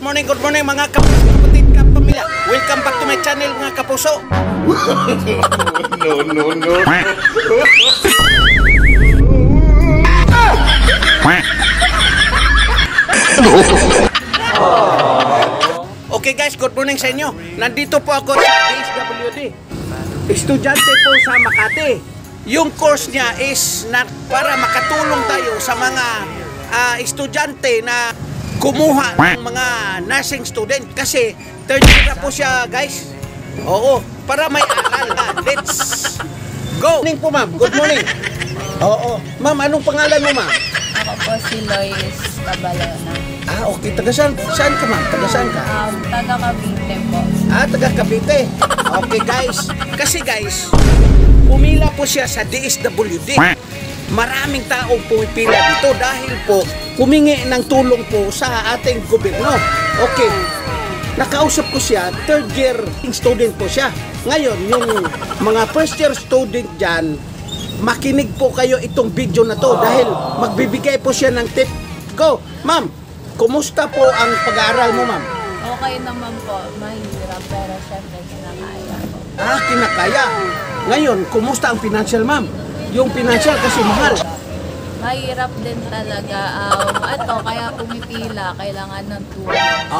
good morning mga kapatid, kapamilya. Welcome back to my channel mga kapuso. No. Okay guys, good morning sa inyo. Nandito po ako sa DSWD. Estudyante po sa Makati. Yung course niya is para makatulong tayo sa mga estudyante na kumuha ng mga nursing student. Kasi third year na po siya guys. Oo, para may aral. Let's go. Good morning po ma'am, good morning. Oo, ma'am, anong pangalan mo ma'am? Ako po si Lois Cabalona. Okay, saan ka ma'am? Taga saan ka? Taga Cavite po. Taga Cavite. Okay guys, kasi guys, pumila po siya sa DSWD. Maraming taong pumipila dito dahil po humingi ng tulong po sa ating gobyerno. Okay, nakausap ko siya, third year student po siya. Ngayon, yung mga first year student dyan, makinig po kayo itong video na to dahil magbibigay po siya ng tip. Go, ma'am, kumusta po ang pag-aaral mo ma'am? Okay naman po, mahirap pero syempre kinakaya po. Kinakaya. Ngayon, kumusta ang financial ma'am? Yung financial kasi mahal. Mahirap din talaga. Kaya pumipila, kailangan ng tulong.